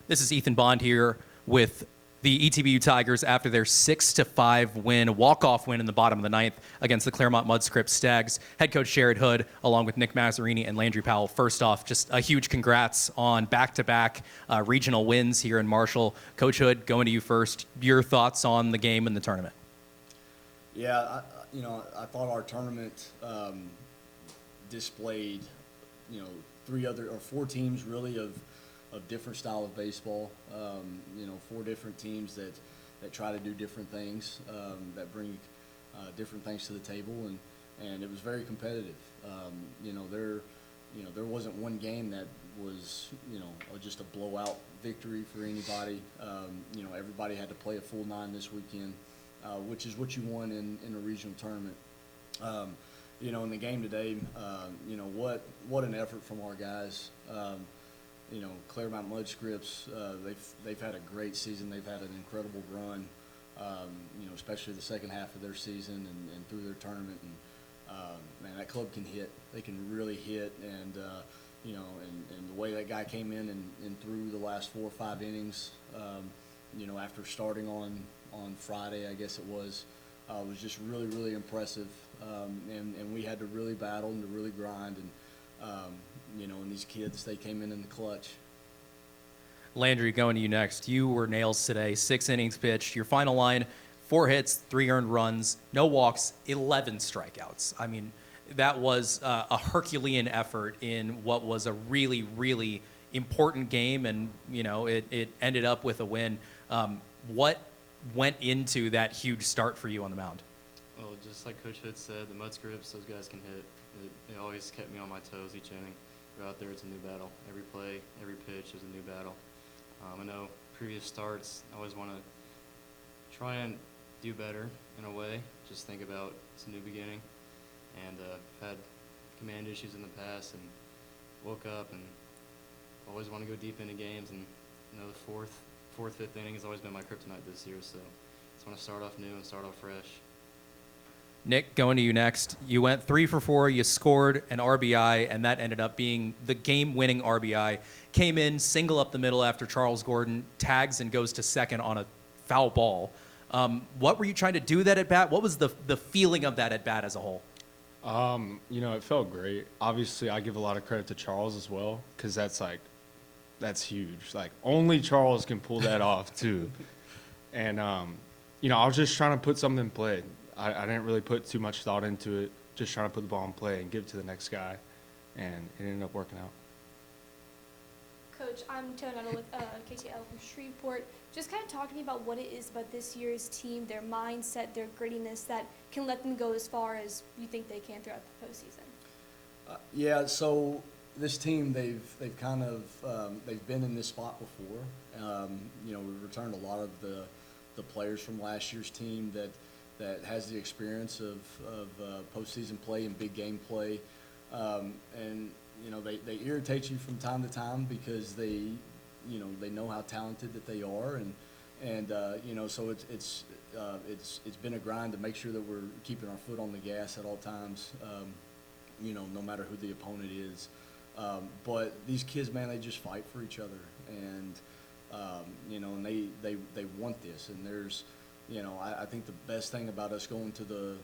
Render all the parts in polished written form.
This is Ethan Bond here with the ETBU Tigers after their 6-5 win, walk-off win in the bottom of the ninth against the Claremont Mudscript Stags. Head coach Sherrod Hood, along with Nick Massarini and Landry Powell. First off, just a huge congrats on back-to-back regional wins here in Marshall. Coach Hood, going to you first. Your thoughts on the game and the tournament? Yeah, I thought our tournament displayed, four teams really of different style of baseball. Four different teams that try to do different things, that bring different things to the table, and it was very competitive. There wasn't one game that was just a blowout victory for anybody. Everybody had to play a full nine this weekend, which is what you want in a regional tournament. In the game today, what an effort from our guys. Claremont Mudscripts, they've had a great season. They've had an incredible run, especially the second half of their season and through their tournament. And man, that club can hit. They can really hit. And and the way that guy came in and threw the last 4 or 5 innings, after starting on Friday, I guess it was just really, really impressive. And we had to really battle and to really grind. And and these kids, they came in the clutch. Landry, going to you next. You were nails today, 6 innings pitched. Your final line, 4 hits, 3 earned runs, no walks, 11 strikeouts. I mean, that was a Herculean effort in what was a really, really important game, and, it ended up with a win. What went into that huge start for you on the mound? Well, just like Coach Hood said, the Mudscripts, those guys can hit. It always kept me on my toes each inning. Go out there, it's a new battle. Every play, every pitch is a new battle. I know previous starts, I always want to try and do better in a way. Just think about it's a new beginning. And had command issues in the past and woke up and always want to go deep into games. And the fourth, fifth inning has always been my kryptonite this year. So just want to start off new and start off fresh. Nick, going to you next. You went 3 for 4. You scored an RBI, and that ended up being the game-winning RBI. Came in, single up the middle after Charles Gordon tags and goes to second on a foul ball. What were you trying to do that at bat? What was the feeling of that at bat as a whole? It felt great. Obviously, I give a lot of credit to Charles as well, because that's huge. Like, only Charles can pull that off too. And I was just trying to put something in play. I didn't really put too much thought into it, just trying to put the ball in play and give it to the next guy, and it ended up working out. Coach, I'm Taylor Nuttall with KTL from Shreveport. Just kind of talk to me about what it is about this year's team, their mindset, their grittiness that can let them go as far as you think they can throughout the postseason. So this team, they've kind of they've been in this spot before. We've returned a lot of the players from last year's team that has the experience of postseason play and big game play, and they irritate you from time to time because they know how talented that they are, and so it's been a grind to make sure that we're keeping our foot on the gas at all times, no matter who the opponent is, but these kids, man, they just fight for each other, and and they want this, and there's I think the best thing about us going to the,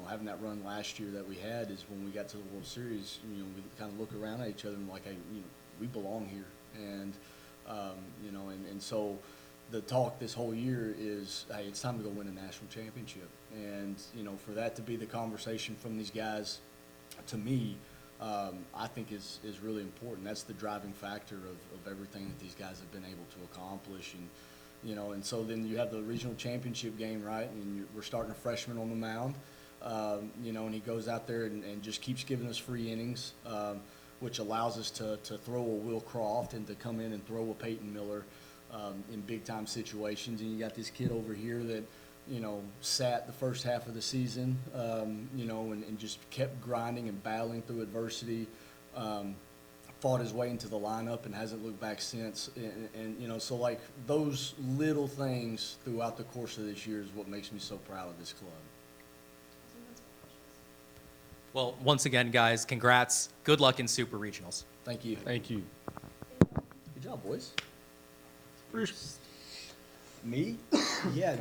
having that run last year that we had is when we got to the World Series, we kind of look around at each other and like, hey, we belong here. And, and so the talk this whole year is, hey, it's time to go win a national championship. And, for that to be the conversation from these guys, to me, I think is really important. That's the driving factor of everything that these guys have been able to accomplish. And, and so then you have the regional championship game, right? And we're starting a freshman on the mound, and he goes out there and just keeps giving us free innings, which allows us to throw a Will Croft and to come in and throw a Peyton Miller in big-time situations. And you got this kid over here that, sat the first half of the season, and just kept grinding and battling through adversity. Fought his way into the lineup and hasn't looked back since. And so like those little things throughout the course of this year is what makes me so proud of this club. Well, once again, guys, congrats. Good luck in Super Regionals. Thank you. Thank you. Good job, boys. Me? Yeah,